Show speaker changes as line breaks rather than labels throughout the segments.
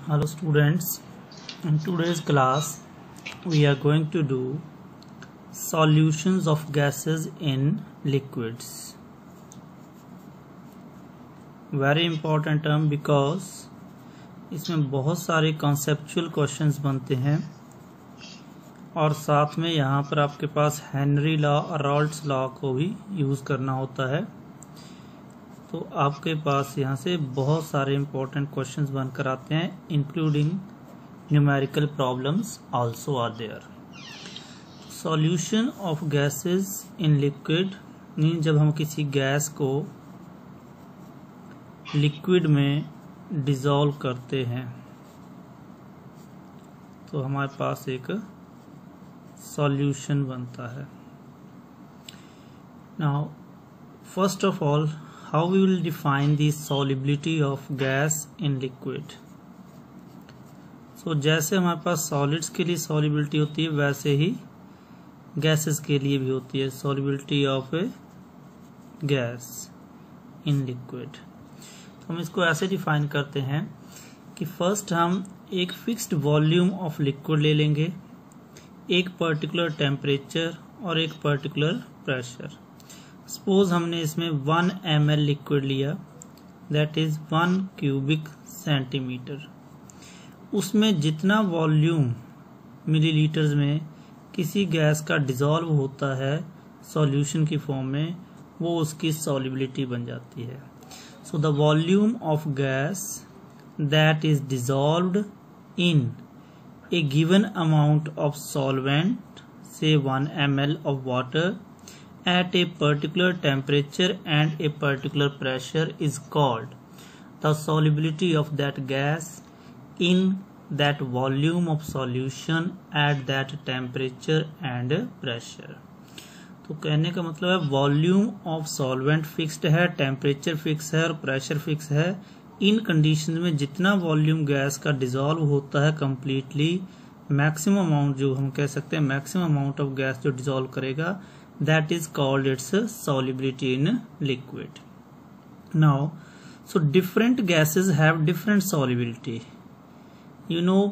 Hello students, in today's class we are going to do solutions of gases in liquids. Very important term because इसमें बहुत सारे conceptual questions बनते हैं और साथ में यहाँ पर आपके पास हेनरी लॉ और रॉल्ट्स लॉ को भी यूज़ करना होता है। तो आपके पास यहाँ से बहुत सारे इम्पोर्टेंट क्वेश्चंस बनकर आते हैं, including numerical problems also are there. Solution of gases in liquid mean जब हम किसी गैस को लिक्विड में डिसॉल्व करते हैं तो हमारे पास एक सॉल्यूशन बनता है। Now first of all, how we will define the solubility of gas in liquid. So जैसे हमारे पास solids के लिए solubility होती है वैसे ही gases के लिए भी होती है solubility of a gas in liquid। तो हम इसको ऐसे डिफाइन करते हैं कि फर्स्ट हम एक फिक्स्ड वॉल्यूम ऑफ लिक्विड ले लेंगे, एक पर्टिकुलर टेम्परेचर और एक पर्टिकुलर प्रेशर। सपोज हमने इसमें 1 ml लिक्विड लिया, दैट इज 1 क्यूबिक सेंटीमीटर। उसमें जितना वॉल्यूम मिलीलीटर्स में किसी गैस का डिसॉल्व होता है सॉल्यूशन की फॉर्म में, वो उसकी सॉल्युबिलिटी बन जाती है। So the volume of gas that is dissolved in A given amount of solvent, से 1 ml of water at a particular temperature and a particular pressure is called the solubility of that gas in that volume of solution at that temperature and pressure। तो कहने का मतलब है volume of solvent fixed है, temperature fix है और pressure fix है। इन condition में जितना वॉल्यूम गैस का डिसॉल्व होता है कंप्लीटली, मैक्सिमम अमाउंट जो हम कह सकते हैं मैक्सिमम अमाउंट ऑफ गैस जो डिसॉल्व करेगा, that is called its solubility in liquid। Now, so different gases have different solubility। You know,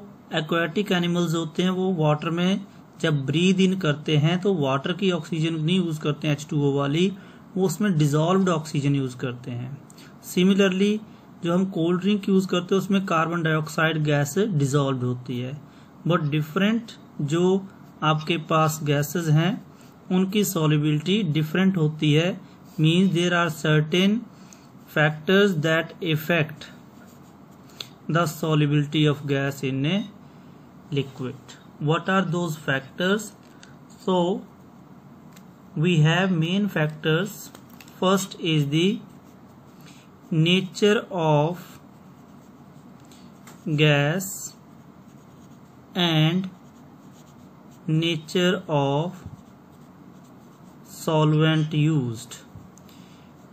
aquatic animals होते हैं, वो वाटर में जब ब्रीद इन करते हैं तो वाटर की ऑक्सीजन नहीं यूज करते हैं H2O वाली, वो उसमें डिसॉल्व्ड ऑक्सीजन यूज करते हैं। सिमिलरली जो हम कोल्ड ड्रिंक यूज करते हैं उसमें कार्बन डाइऑक्साइड गैस डिसॉल्व्ड होती है। बट डिफरेंट जो आपके पास गैसेस हैं उनकी सॉल्युबिलिटी डिफरेंट होती है। Means there are certain factors that effect the solubility of gas in a liquid. What are those factors? So we have main factors. First is the nature of gas and nature of solvent used.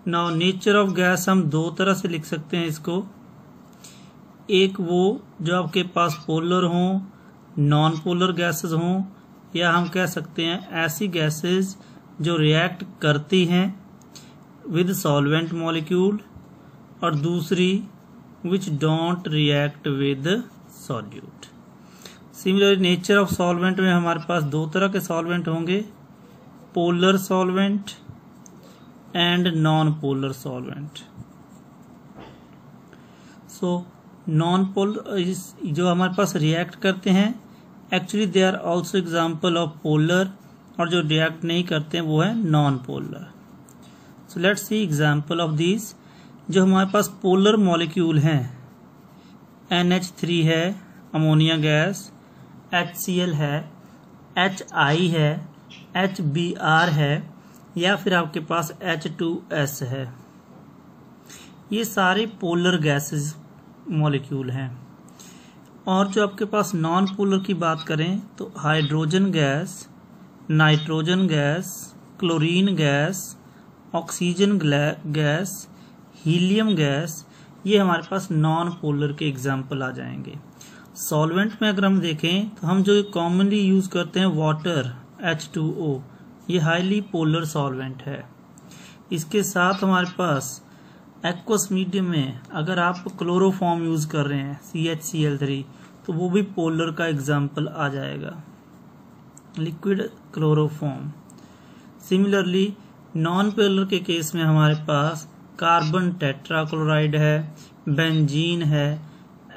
Now nature of gas हम दो तरह से लिख सकते हैं इसको। एक वो जो आपके पास पोलर हों, नॉन पोलर गैसेस हों, या हम कह सकते हैं ऐसी गैसेस जो रिएक्ट करती हैं विद सॉल्वेंट मॉलिक्यूल, और दूसरी which don't react with solute. Similarly nature of solvent में हमारे पास दो तरह के सॉल्वेंट होंगे, polar solvent and non polar solvent. So non polar जो हमारे पास रिएक्ट करते हैं, actually they are also example of polar, और जो रिएक्ट नहीं करते हैं वो है non polar. So let's see example of this. जो हमारे पास पोलर मॉलिक्यूल हैं, NH3 है अमोनिया गैस, HCl है, HI है, HBr है, या फिर आपके पास H2S है। ये सारे पोलर गैसेस मॉलिक्यूल हैं। और जो आपके पास नॉन पोलर की बात करें तो hydrogen gas, nitrogen gas, chlorine gas, oxygen gas, helium gas, ये हमारे पास नॉन पोलर के एग्जाम्पल आ जाएंगे। सॉल्वेंट में अगर हम देखें तो हम जो कॉमनली यूज करते हैं वाटर H2O, ये हाईली पोलर सॉल्वेंट है। इसके साथ हमारे पास एक्वस मीडियम में अगर आप क्लोरोफॉर्म यूज कर रहे हैं CHCl3 तो वो भी पोलर का एग्जाम्पल आ जाएगा, liquid chloroform. Similarly non polar के केस में हमारे पास कार्बन टेट्राक्लोराइड है, बेंजीन है,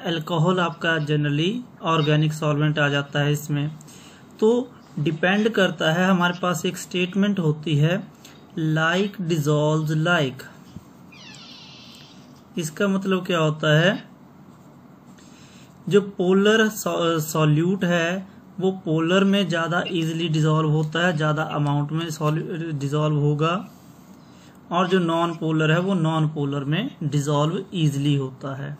अल्कोहल आपका जनरली ऑर्गेनिक सॉल्वेंट आ जाता है इसमें। तो डिपेंड करता है, हमारे पास एक स्टेटमेंट होती है लाइक डिसॉल्व्स लाइक। इसका मतलब क्या होता है, जो पोलर सॉल्यूट है वो पोलर में ज्यादा इजीली डिसॉल्व होता है, ज्यादा अमाउंट में डिसॉल्व होगा, और जो नॉन पोलर है वो नॉन पोलर में डिसॉल्व इजीली होता है।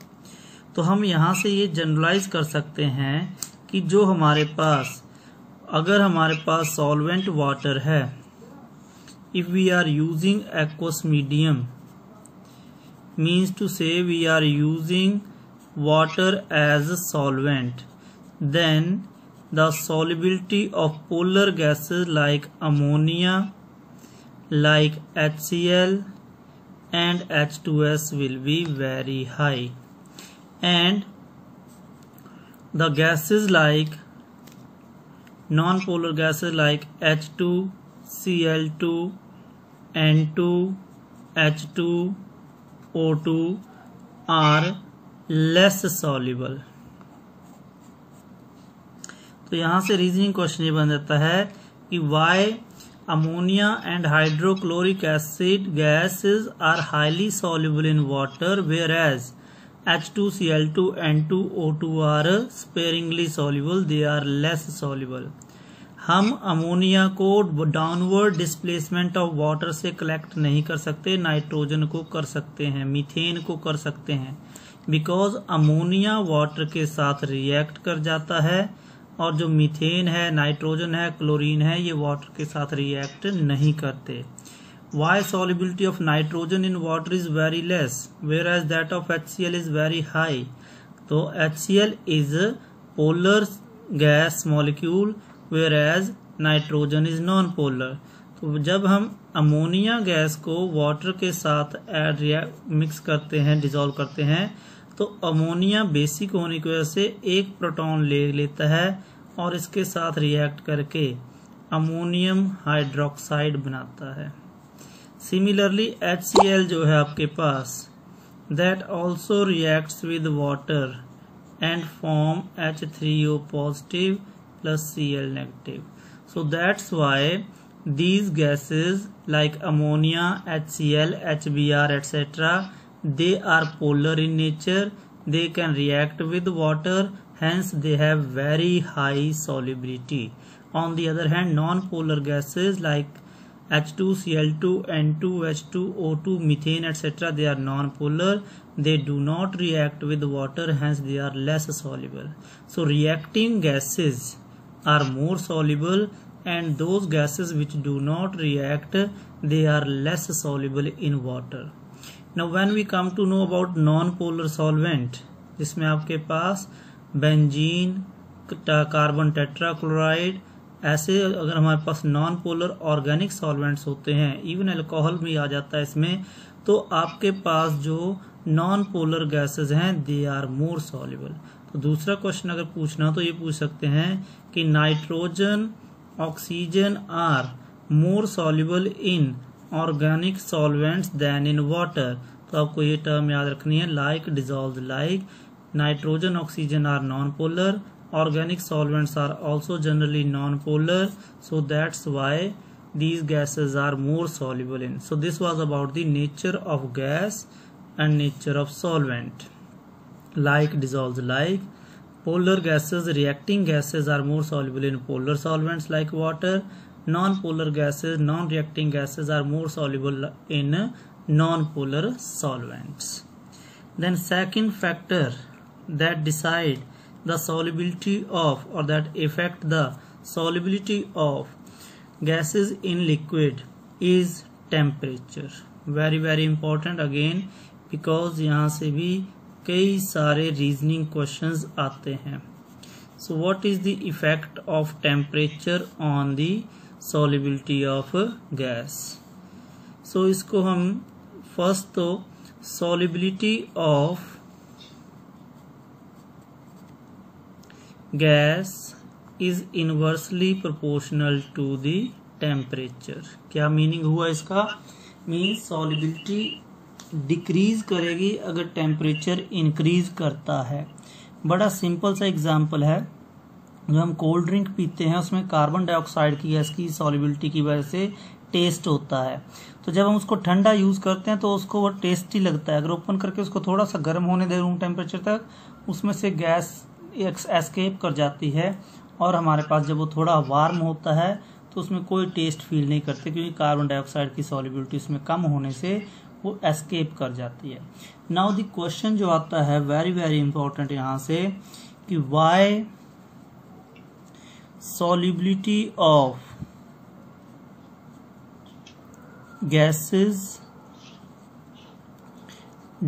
तो हम यहां से ये जनरलाइज कर सकते हैं कि जो हमारे पास, अगर हमारे पास सॉल्वेंट वाटर है, if we are using aqueous medium means to say we are using water as a solvent, then the solubility of polar gases like ammonia, like HCl and H2S will be very high, and the gases like non-polar gases like H2, Cl2, N2, H2, O2 are less soluble। तो यहां से reasoning question ये बन जाता है कि why ammonia and hydrochloric acid gases are highly soluble in water whereas H2Cl2 N2 O2 are sparingly soluble, they are less soluble. हम ammonia को डाउनवर्ड डिस्प्लेसमेंट ऑफ वाटर से कलेक्ट नहीं कर सकते, नाइट्रोजन को कर सकते हैं, मीथेन को कर सकते हैं, बिकॉज अमोनिया वाटर के साथ रिएक्ट कर जाता है, और जो मीथेन है, नाइट्रोजन है, क्लोरीन है, ये वाटर के साथ रिएक्ट नहीं करते। Why solubility of nitrogen in water is very less whereas that of HCl is very high. तो HCl is polar gas molecule whereas nitrogen is non polar. तो जब हम अमोनिया गैस को water के साथ mix करते हैं, dissolve करते हैं, तो अमोनिया बेसिक होने की वजह से एक प्रोटॉन ले लेता है और इसके साथ रिएक्ट करके अमोनियम हाइड्रोक्साइड बनाता है। सिमिलरली HCl जो है आपके पास, that also reacts with water and form H3O positive plus Cl negative. So that's why these gases like ammonia, HCl, HBr etc. they are polar in nature. They can react with water, hence they have very high solubility. On the other hand, non-polar gases like H2Cl2, N2, H2, O2, methane etc. they are non-polar. They do not react with water, hence they are less soluble. So reacting gases are more soluble, and those gases which do not react, they are less soluble in water. Now when we come to know about non-polar solvent, जिसमें आपके पास benzene, carbon tetrachloride, ऐसे अगर हमारे पास non polar organic solvents होते हैं, even alcohol भी आ जाता है इसमें, तो आपके पास जो नॉन पोलर गैसेस हैं दे आर मोर सॉल्युबल। तो दूसरा क्वेश्चन अगर पूछना तो ये पूछ सकते हैं कि nitrogen, oxygen are more soluble in organic solvents than in water. तो आपको ये टर्म याद रखनी है, like dissolved like. Nitrogen, oxygen are non polar, organic solvents are also generally non-polar, so that's why these gases are more soluble in. So this was about the nature of gas and nature of solvent. Like dissolves like, polar gases, reacting gases are more soluble in polar solvents like water. Non-polar gases, non-reacting gases are more soluble in non-polar solvents. Then second factor that decide the solubility of, or that affect the solubility of gases in liquid is temperature. Very very important again, because यहाँ से भी कई सारे reasoning questions आते हैं. So what is the effect of temperature on the solubility of gas? So इसको हम first तो solubility of gas is inversely proportional to the temperature। क्या मीनिंग हुआ इसका? मीन्स सॉलिबिलिटी डिक्रीज करेगी अगर टेम्परेचर इंक्रीज करता है। बड़ा सिंपल सा एग्जांपल है, जो हम कोल्ड ड्रिंक पीते हैं उसमें कार्बन डाइऑक्साइड की गैस की सॉलिबिलिटी की वजह से टेस्ट होता है। तो जब हम उसको ठंडा यूज करते हैं तो उसको वो टेस्टी लगता है। अगर ओपन करके उसको थोड़ा सा गर्म होने दे रूम टेम्परेचर तक, उसमें से गैस एस्केप कर जाती है और हमारे पास जब वो थोड़ा वार्म होता है तो उसमें कोई टेस्ट फील नहीं करते, क्योंकि कार्बन डाइऑक्साइड की सॉलिबिलिटी उसमें कम होने से वो एस्केप कर जाती है। नाउ द क्वेश्चन जो आता है वेरी वेरी इंपॉर्टेंट यहाँ से, कि why solubility of gases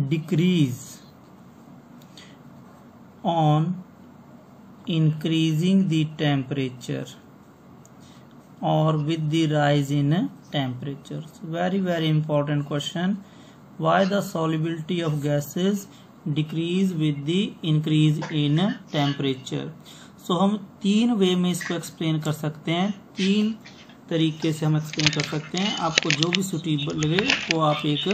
decrease on increasing the temperature or with the rise in temperature? Very very important question. Why the solubility of gases decrease with the increase in temperature? तो हम तीन वे में इसको explain कर सकते हैं, तीन तरीके से हम एक्सप्लेन कर सकते हैं। आपको जो भी सुटेबल लगे वो आप एक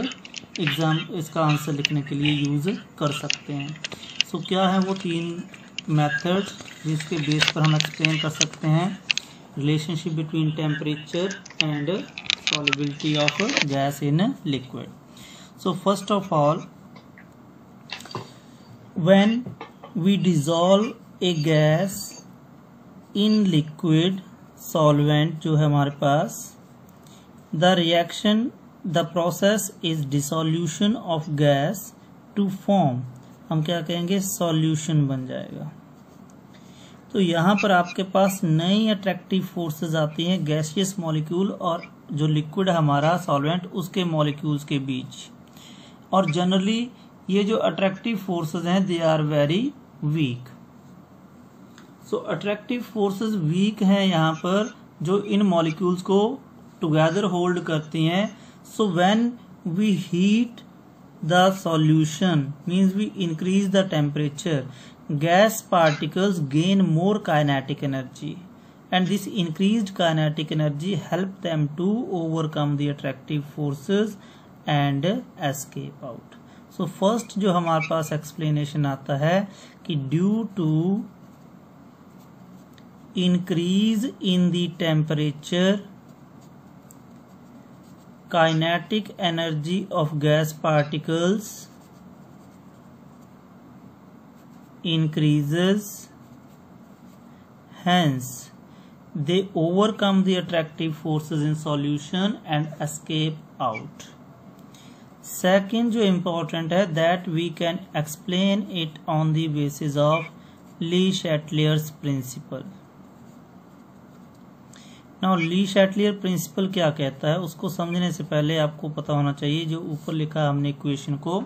एग्जाम इसका आंसर लिखने के लिए यूज कर सकते हैं। सो क्या है वो तीन मेथड जिसके बेस पर हम एक्सप्लेन कर सकते हैं relationship between temperature and solubility of gas in liquid. So first of all, when we dissolve a gas in liquid solvent जो है हमारे पास, the reaction the process is dissolution of gas to form, हम क्या कहेंगे, solution बन जाएगा। तो यहाँ पर आपके पास नई अट्रैक्टिव फोर्सेस आती हैं गैसियस मॉलिक्यूल और जो लिक्विड है हमारा सॉल्वेंट उसके मॉलिक्यूल्स के बीच, और जनरली ये जो अट्रैक्टिव फोर्सेस हैं they are very weak. So attractive forces weak हैं यहाँ पर, जो इन मॉलिक्यूल्स को टुगेदर होल्ड करती हैं। So when we heat the solution means we increase the temperature, gas particles gain more kinetic energy and this increased kinetic energy help them to overcome the attractive forces and escape out. So first जो हमारे पास explanation आता है कि due to increase in the temperature, kinetic energy of gas particles increases, hence they overcome the attractive forces in solution and escape out. Second जो important है, that we can explain it on the basis of Le Chatelier's principle. Now Le Chatelier principle क्या कहता है, उसको समझने से पहले आपको पता होना चाहिए जो ऊपर लिखा है हमने इक्वेशन को,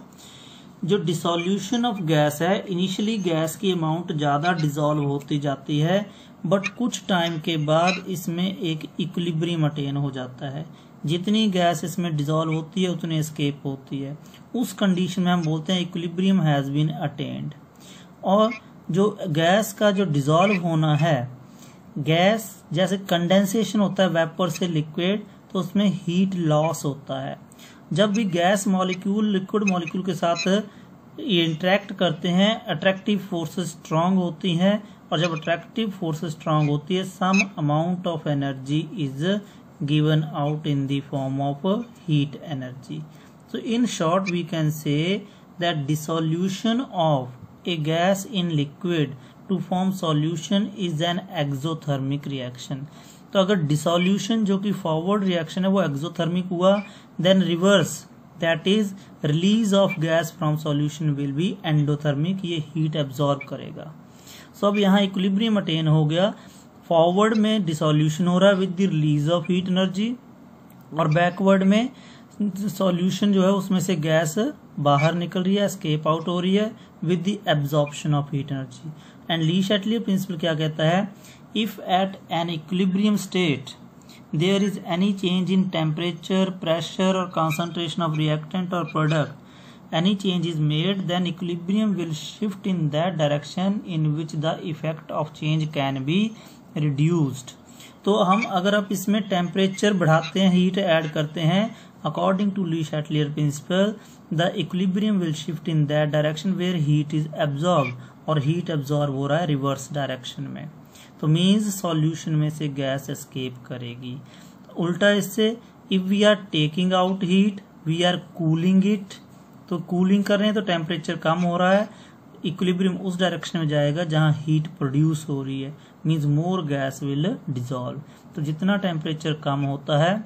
जो डिसोल्यूशन ऑफ गैस है, इनिशियली गैस की अमाउंट ज्यादा डिसॉल्व होती जाती है, बट कुछ टाइम के बाद इसमें एक इक्विलिब्रियम अटेन हो जाता है। जितनी गैस इसमें डिसॉल्व होती है उतनी एस्केप होती है। उस कंडीशन में हम बोलते हैं इक्विलिब्रियम हैज बीन अटेन्ड। और जो गैस का जो डिसॉल्व होना है, गैस जैसे कंडेंसेशन होता है वेपर से लिक्विड, तो उसमें हीट लॉस होता है। जब भी गैस मॉलिक्यूल लिक्विड मॉलिक्यूल के साथ इंटरेक्ट करते हैं, अट्रैक्टिव फोर्सेस स्ट्रांग होती हैं, और जब अट्रैक्टिव फोर्सेस स्ट्रांग होती है, some amount of energy is given out in the form of heat energy. So in short we can say that dissolution of a gas in liquid to form solution is an exothermic reaction. तो अगर dissolution जो कि forward reaction है वो exothermic हुआ, then reverse that is release of gas from solution will be endothermic, ये heat absorb करेगा। So अब यहाँ इक्विलिब्रियम अटेन हो गया, फॉरवर्ड में डिसोल्यूशन हो रहा है with the release of heat energy, और बैकवर्ड में सॉल्यूशन जो है उसमें से गैस बाहर निकल रही है, एस्केप आउट हो रही है with the absorption of heat energy. And Le Chatelier principle क्या कहता है, if at an equilibrium state there is any change in temperature, pressure और कंसंट्रेशन ऑफ रिएक्टेंट और product, any change is made, then equilibrium will shift in that direction in which the effect of change can be reduced. तो हम अगर आप इसमें temperature बढ़ाते हैं, heat add करते हैं, according to Le Chatelier principle, the equilibrium will shift in that direction where heat is absorb, और हीट एब्जॉर्ब हो रहा है रिवर्स डायरेक्शन में, तो मीन्स सॉल्यूशन में से गैस एस्केप करेगी. उल्टा इससे, if we are taking out heat, we are cooling it, तो कूलिंग कर रहे हैं तो टेम्परेचर कम हो रहा है, इक्विलिब्रियम उस डायरेक्शन में जाएगा जहां हीट प्रोड्यूस हो रही है, means more gas will dissolve. तो जितना टेम्परेचर कम होता है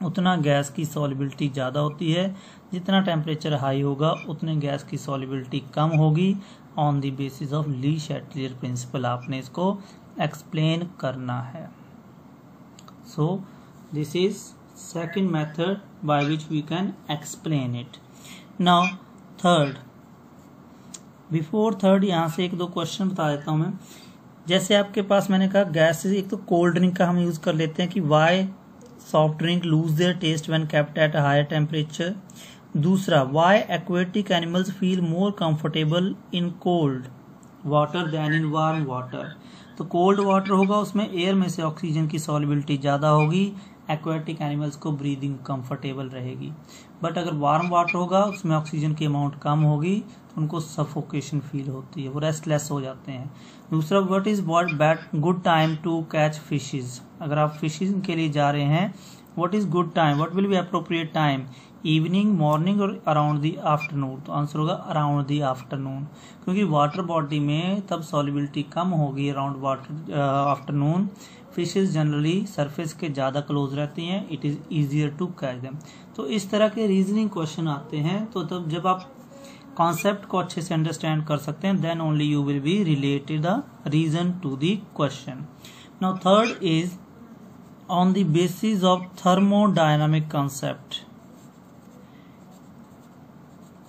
उतना गैस की सॉल्युबिलिटी ज्यादा होती है, जितना टेम्परेचर हाई होगा उतने गैस की सॉल्युबिलिटी कम होगी. On the basis of Le Chatelier principle आपने इसको एक्सप्लेन करना है. So this is second method by which we can explain it. Now third, before third यहाँ से एक दो क्वेश्चन बता देता हूं मैं. जैसे आपके पास मैंने कहा गैस, एक तो कोल्ड ड्रिंक का हम यूज कर लेते हैं कि why soft drink lose their taste when kept at higher temperature. दूसरा, why aquatic animals feel more comfortable in cold water than in warm water. तो कोल्ड वाटर होगा उसमें एयर में से ऑक्सीजन की सॉल्युबिलिटी ज्यादा होगी, एक्वेटिक एनिमल्स को ब्रीदिंग कंफर्टेबल रहेगी. बट अगर वार्म वाटर होगा उसमें ऑक्सीजन की अमाउंट कम होगी तो उनको सफोकेशन फील होती है, वो रेस्टलेस हो जाते हैं. दूसरा, what is good time to catch fishes. अगर आप फिशिंग के लिए जा रहे हैं, what is good time, what will be appropriate time, evening, morning और अराउंड द आफ्टरनून. तो आंसर होगा अराउंड द आफ्टरनून, क्योंकि वाटर बॉडी में तब सॉल्युबिलिटी कम होगी around water afternoon. Fishes generally surface के ज्यादा क्लोज रहती हैं, it is easier to catch them. तो इस तरह के रीजनिंग क्वेश्चन आते हैं, तो तब जब आप कॉन्सेप्ट को अच्छे से अंडरस्टैंड कर सकते हैं, then only you will be related the reason to the question. Now third is on the basis of thermodynamic concept.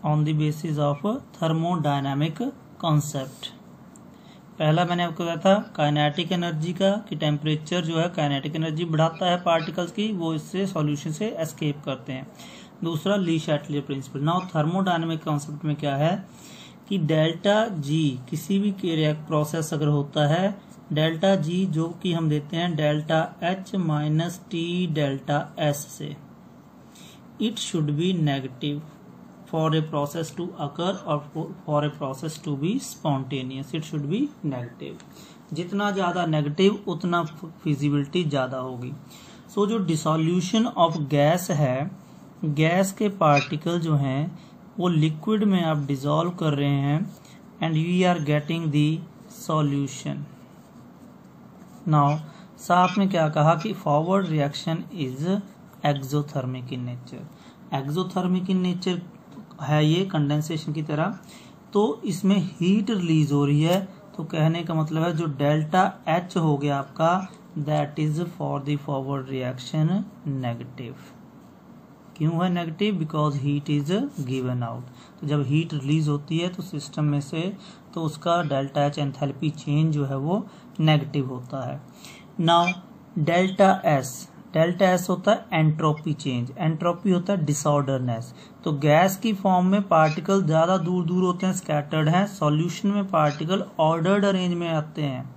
On the basis of thermodynamic concept, पहला मैंने आपको बताया था काइनेटिक एनर्जी का, कि टेम्परेचर जो है काइनेटिक एनर्जी बढ़ाता है पार्टिकल्स की, वो इससे सॉल्यूशन से एस्केप करते हैं. दूसरा, ली Chatelier principal. Now thermodynamic concept में क्या है कि डेल्टा जी, किसी भी प्रोसेस अगर होता है, डेल्टा जी जो कि हम देते हैं delta H minus T delta S से, it should be negative for a process to occur or for a process to be spontaneous, it should be negative. जितना ज्यादा नेगेटिव उतना फिजिबिलिटी ज्यादा होगी. सो जो डिसोल्यूशन ऑफ गैस है, gas के particle जो हैं वो लिक्विड में आप डिसॉल्व कर रहे हैं and we are getting the solution. Now साथ में क्या कहा कि forward reaction is exothermic in nature. Exothermic in nature है ये कंडेंसेशन की तरह, तो इसमें हीट रिलीज हो रही है, तो कहने का मतलब है जो डेल्टा एच हो गया आपका, that is for the forward reaction negative. क्यों है negative? Because heat is given out. तो जब हीट रिलीज होती है तो सिस्टम में से, तो उसका डेल्टा एच एंथैल्पी चेंज जो है वो नेगेटिव होता है. नाउ डेल्टा एस होता है एंट्रोपी चेंज, एंट्रोपी होता है डिसऑर्डरनेस. तो गैस की फॉर्म में पार्टिकल ज्यादा दूर दूर होते हैं, स्कैटर्ड हैं, सॉल्यूशन में पार्टिकल ऑर्डर्ड अरेंज में आते हैं,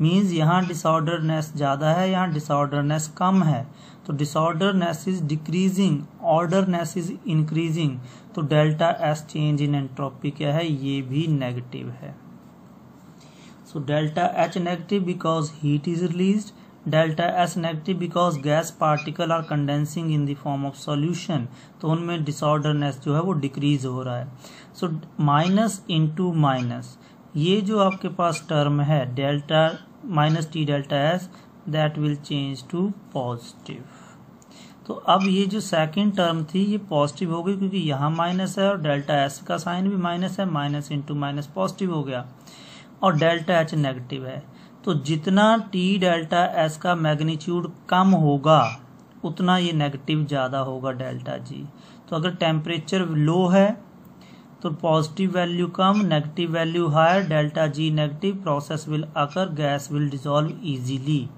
मींस यहाँ डिसऑर्डरनेस ज्यादा है, यहाँ डिसऑर्डरनेस कम है. तो disorderness is decreasing, orderness is increasing. तो delta S change in entropy क्या है, ये भी नेगेटिव है. So delta H negative because heat is released, delta S negative because gas particle are condensing in the form of solution. तो उनमें disorderness जो है वो डिक्रीज हो रहा है. सो माइनस इंटू माइनस, ये जो आपके पास टर्म है delta minus T delta S, that will change to positive. तो अब ये जो सेकंड टर्म थी ये पॉजिटिव हो गई, क्योंकि यहाँ माइनस है और डेल्टा एस का साइन भी माइनस है, माइनस इंटू माइनस पॉजिटिव हो गया, और डेल्टा एच नेगेटिव है. तो जितना टी डेल्टा एस का मैग्नीट्यूड कम होगा उतना ये नेगेटिव ज्यादा होगा डेल्टा जी. तो अगर टेम्परेचर लो है तो पॉजिटिव वैल्यू कम, negative value higher, delta G negative, process will occur, gas will dissolve easily.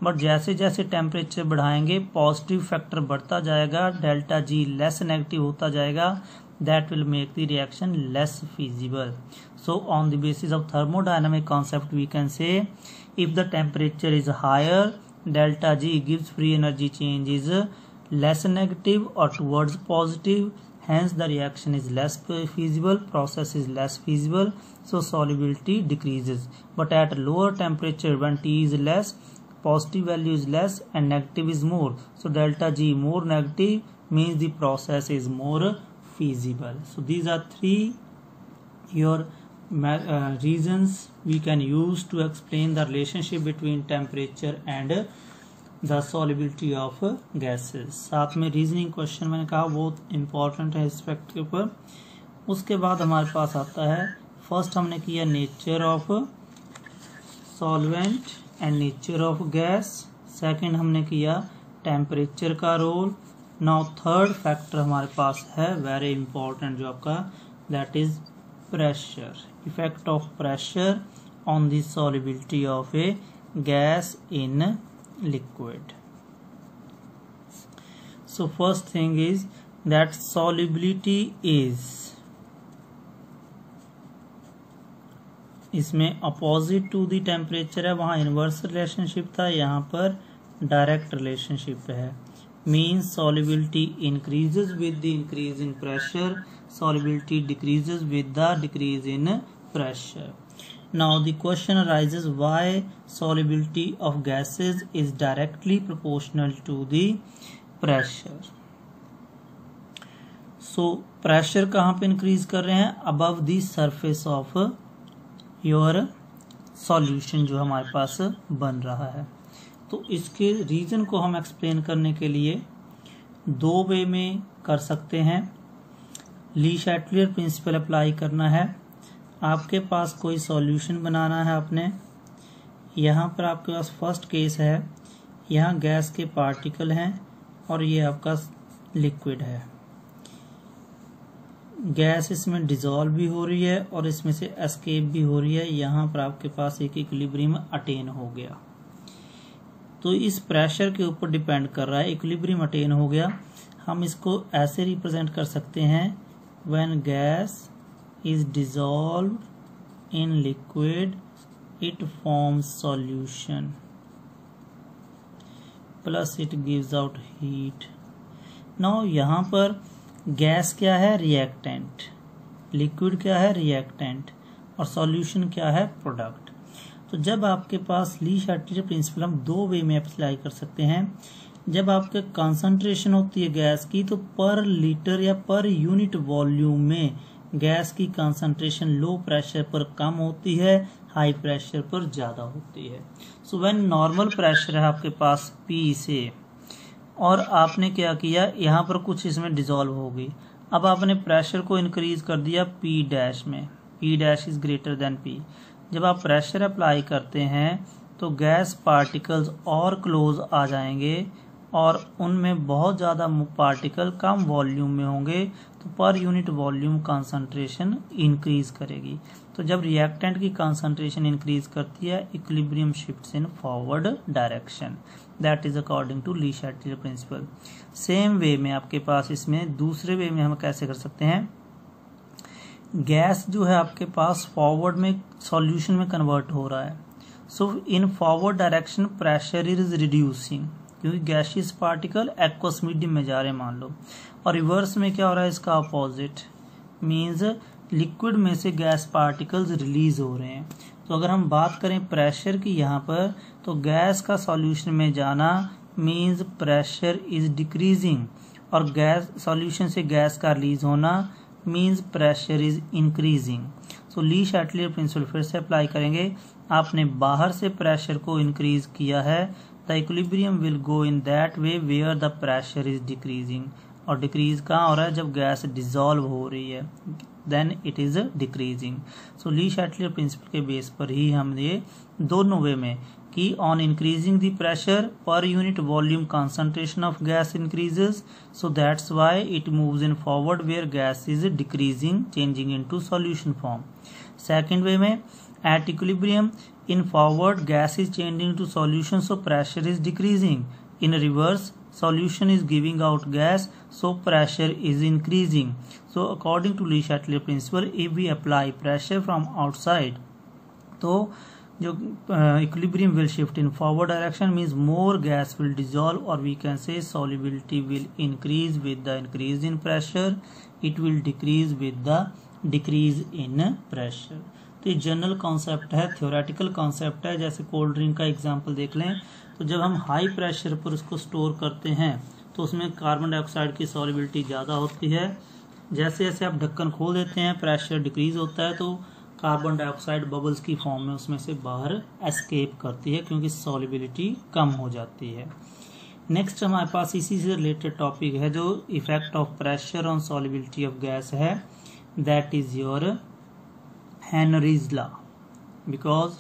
But जैसे जैसे टेम्परेचर बढ़ाएंगे पॉजिटिव फैक्टर बढ़ता जाएगा, डेल्टा जी लेस नेगेटिव होता जाएगा, that will make the reaction less feasible. So on the basis of thermodynamic concept we can say if the temperature is higher, delta G gives free energy change is less negative or towards positive, hence the reaction is less feasible, process is less feasible, so solubility decreases. But at lower temperature when T is less, positive value is less and negative is more, so delta G more negative means the process is more feasible. So these are three your reasons we can use to explain the relationship between temperature and the solubility of gases. साथ में reasoning question मैंने कहा बहुत important है इस fact के ऊपर. उसके बाद हमारे पास आता है, फर्स्ट हमने किया nature of solvent and nature of gas, second हमने किया टेम्परेचर का रोल. नाउ थर्ड फैक्टर हमारे पास है वेरी इंपॉर्टेंट जो आपका, that is pressure, effect of pressure on the solubility of a gas in liquid. So first thing is that solubility is, इसमें opposite to the temperature है, वहां inverse relationship था, यहाँ पर डायरेक्ट रिलेशनशिप है. Means solubility increases with the increase in pressure, solubility decreases with the decrease in pressure. Now the question arises why solubility of gases is directly proportional to the pressure. So pressure कहाँ पे increase कर रहे हैं? Above the surface of your solution जो हमारे पास बन रहा है. तो इसके रीजन को हम एक्सप्लेन करने के लिए दो वे में कर सकते हैं. ली शैटलियर प्रिंसिपल अप्लाई करना है. आपके पास कोई सॉल्यूशन बनाना है आपने, यहाँ पर आपके पास फर्स्ट केस है, यहाँ गैस के पार्टिकल हैं और ये आपका लिक्विड है. गैस इसमें डिसॉल्व भी हो रही है और इसमें से एस्केप भी हो रही है. यहाँ पर आपके पास एक इक्विलिब्रियम अटेन हो गया. तो इस प्रेशर के ऊपर डिपेंड कर रहा है, इक्विलिब्रियम अटेन हो गया. हम इसको ऐसे रिप्रेजेंट कर सकते हैं, when gas is dissolved in liquid it forms solution plus it gives out heat. now यहाँ पर गैस क्या है? रिएक्टेंट. लिक्विड क्या है? रिएक्टेंट. और सॉल्यूशन क्या है? प्रोडक्ट. तो जब आपके पास ली शैटलियर प्रिंसिपल हम दो वे में अप्लाई कर सकते हैं. जब आपके कंसंट्रेशन होती है गैस की, तो पर लीटर या पर यूनिट वॉल्यूम में गैस की कंसंट्रेशन लो प्रेशर पर कम होती है, हाई प्रेशर पर ज्यादा होती है. सो व्हेन नॉर्मल प्रेशर है आपके पास P से, और आपने क्या किया, यहाँ पर कुछ इसमें डिसॉल्व हो गई. अब आपने प्रेशर को इंक्रीज कर दिया P डैश में, P dash is greater than P. जब आप प्रेशर अप्लाई करते हैं तो गैस पार्टिकल्स और क्लोज आ जाएंगे और उनमें बहुत ज़्यादा पार्टिकल कम वॉल्यूम में होंगे, तो पर यूनिट वॉल्यूम कंसंट्रेशन इंक्रीज करेगी. तो जब रिएक्टेंट की कंसंट्रेशन इंक्रीज करती है, equilibrium shifts in forward direction. That is according to Le Chatelier principle. Same way में आपके पास इसमें दूसरे वे में हम कैसे कर सकते हैं, गैस जो है आपके पास फॉरवर्ड में सॉल्यूशन में कन्वर्ट हो रहा है. So in forward direction pressure is reducing, क्योंकि गैसियस पार्टिकल एक्वस मीडियम में जा रहे हैं मान लो. और रिवर्स में क्या हो रहा है, इसका अपोजिट, मींस लिक्विड में से गैस पार्टिकल्स रिलीज हो रहे हैं. तो अगर हम बात करें प्रेशर की यहाँ पर, तो गैस का सॉल्यूशन में जाना मींस प्रेशर इज डिक्रीजिंग, और गैस सॉल्यूशन से गैस का रिलीज होना means pressure is increasing. So Le Chatelier principle फिर से अप्लाई करेंगे. आपने बाहर से प्रेशर को इंक्रीज किया है, the equilibrium will go in that way where the pressure is decreasing. और डिक्रीज कहाँ हो रहा है, जब गैस डिसॉल्व हो रही है, then it is decreasing. So Le Chatelier principle के बेस पर ही हम ये दोनों वे में कि on increasing the pressure per unit volume concentration of gas increases, so that's why it moves in forward where gas is decreasing changing into solution form. Second way में at equilibrium in forward gas is changing to solution, so pressure is decreasing. In reverse, solution is giving out gas, so pressure is increasing. So according to Le Chatelier principle, if we apply pressure from outside, तो जो equilibrium will shift in forward direction, means more gas will dissolve, or we can say solubility will increase with the increase in pressure, it will decrease with the decrease in pressure. तो ये general concept है, theoretical concept है. जैसे cold drink का example देख लें, तो जब हम हाई प्रेशर पर उसको स्टोर करते हैं तो उसमें कार्बन डाइऑक्साइड की सॉल्युबिलिटी ज़्यादा होती है. जैसे जैसे आप ढक्कन खोल देते हैं, प्रेशर डिक्रीज होता है, तो कार्बन डाइऑक्साइड बबल्स की फॉर्म में उसमें से बाहर एस्केप करती है क्योंकि सॉल्युबिलिटी कम हो जाती है. नेक्स्ट हमारे पास इसी से रिलेटेड टॉपिक है जो effect of pressure on solubility of gas है, that is your Henry's law. Because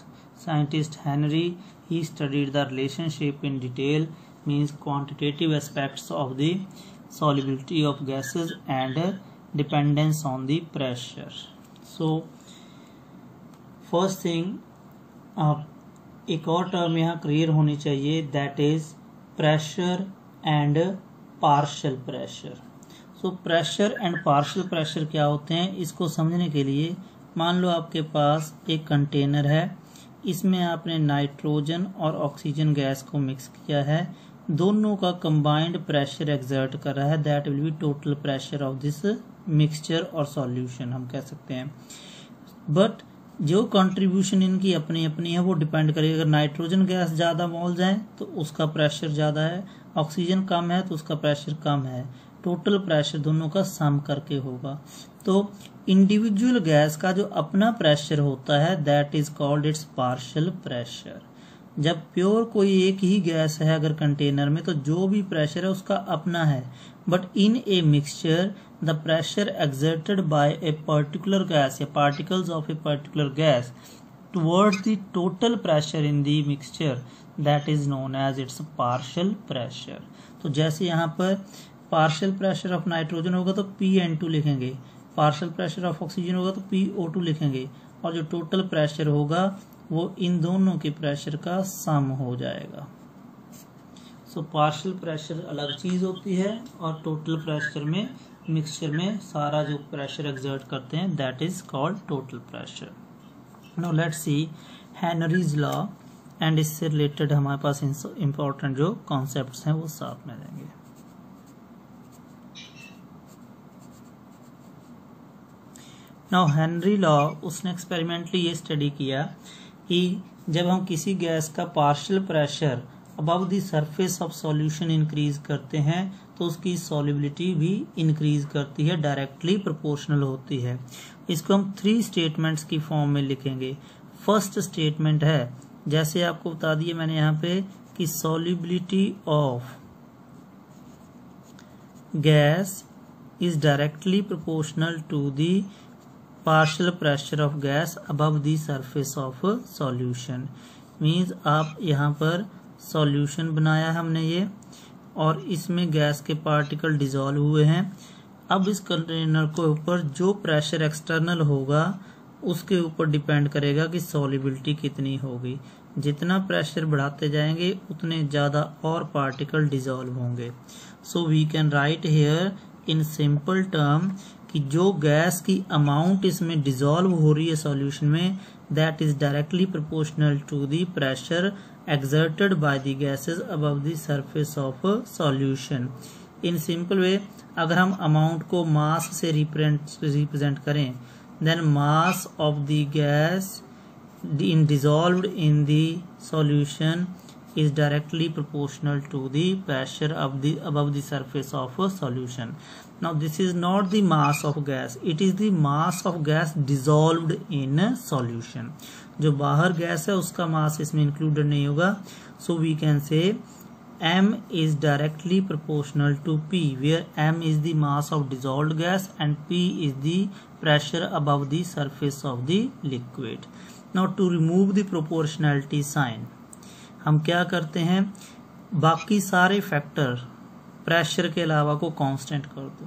scientist Henry, he studied the relationship in detail, means quantitative aspects of the solubility of gases and dependence on the pressure. So first thing, एक और term यहाँ clear होनी चाहिए, that is pressure and partial pressure. So pressure and partial pressure क्या होते हैं, इसको समझने के लिए मान लो आपके पास एक कंटेनर है, इसमें आपने नाइट्रोजन और ऑक्सीजन गैस को मिक्स किया है, दोनों का कंबाइंड प्रेशर एक्सर्ट कर रहा है, that will be total pressure of this mixture और सॉल्यूशन हम कह सकते हैं. बट जो कंट्रीब्यूशन इनकी अपनी अपनी है वो डिपेंड करेगा. अगर नाइट्रोजन गैस ज्यादा मोल्स है तो उसका प्रेशर ज्यादा है, ऑक्सीजन कम है तो उसका प्रेशर कम है, टोटल प्रेशर दोनों का सम करके होगा. तो इंडिविजुअल गैस का जो अपना प्रेशर होता है that is called it's partial pressure. जब प्योर कोई एक ही गैस है अगर कंटेनर में, तो जो भी प्रेशर है उसका अपना है. But in a mixture the pressure exerted by a particular gas या particles of a particular gas towards the total pressure in the mixture that is known as its partial pressure. तो जैसे यहाँ पर partial pressure of nitrogen होगा तो Pn2 लिखेंगे, partial pressure of oxygen होगा तो PO2 लिखेंगे, और जो टोटल प्रेशर होगा वो इन दोनों के प्रेशर का सम हो जाएगा. सो पार्शियल प्रेशर अलग चीज होती है और टोटल प्रेशर में मिक्सचर में सारा जो प्रेशर एक्सर्ट करते हैं that is called total pressure. Now let's see Henry's law, and इससे रिलेटेड हमारे पास इंपॉर्टेंट जो कॉन्सेप्ट्स हैं वो साथ में देंगे. नाउ हेनरी लॉ, उसने एक्सपेरिमेंटली ये स्टडी किया कि जब हम किसी गैस का partial pressure above the surface of solution increase करते हैं तो उसकी सॉल्युबिलिटी भी इंक्रीज करती है, डायरेक्टली प्रोपोर्शनल होती है. इसको हम 3 स्टेटमेंट्स की फॉर्म में लिखेंगे. फर्स्ट स्टेटमेंट है, जैसे आपको बता दिए मैंने यहाँ पे, कि solubility of gas is directly proportional to the partial pressure of gas above the surface of solution. Means आप यहाँ पर सॉल्यूशन बनाया हमने ये, और इसमें गैस के पार्टिकल डिसॉल्व हुए हैं. अब इस कंटेनर के ऊपर जो प्रेशर एक्सटर्नल होगा उसके ऊपर डिपेंड करेगा कि सॉल्युबिलिटी कितनी होगी. जितना प्रेशर बढ़ाते जाएंगे उतने ज्यादा और पार्टिकल डिसॉल्व होंगे. So we can write here in simple term कि जो गैस की अमाउंट इसमें डिसॉल्व हो रही है सॉल्यूशन में that is directly proportional to the pressure exerted by the gases above the surface of solution. In simple way, अगर हम अमाउंट को मास से रिप्रेजेंट करें, then mass of the gas dissolved in the solution is directly proportional to the pressure above the surface of solution. Now this is not the mass of gas, it is the mass of gas dissolved in solution. जो बाहर gas है उसका मास इसमें included नहीं होगा. So we can say M is directly proportional to P, where M is the mass of dissolved gas and P is the pressure above the surface of the liquid. Now to remove the proportionality sign, हम क्या करते हैं, बाकी सारे factor pressure के अलावा को constant कर दो.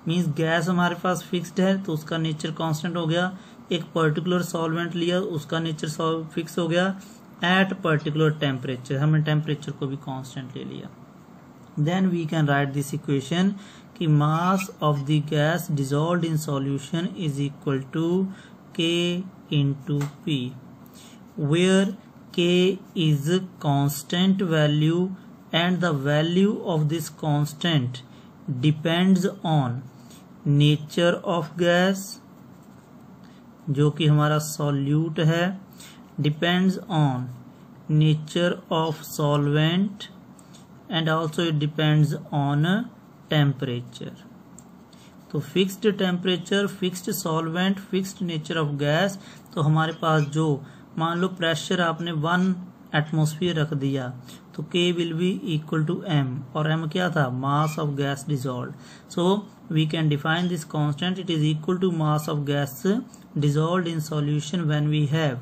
मींस गैस हमारे पास फिक्स्ड है तो उसका नेचर कांस्टेंट हो गया. एक पर्टिकुलर सॉल्वेंट लिया उसका नेचर फिक्स हो गया एट पर्टिकुलर टेम्परेचर, हमने टेम्परेचर को भी कांस्टेंट ले लिया. Then we can write this equation कि mass of the gas dissolved in solution is equal to K into P, where K is constant value and the value of this constant depends on nature of gas, जो कि हमारा solute है, depends on nature of solvent and also it depends on temperature. तो fixed temperature, fixed solvent, fixed nature of gas, तो हमारे पास जो मान लो प्रेशर आपने 1 एटमॉस्फेयर रख दिया तो K will be equal to M, और M क्या था, mass of gas dissolved. So we can define this constant, it is equal to mass of gas dissolved in solution when we have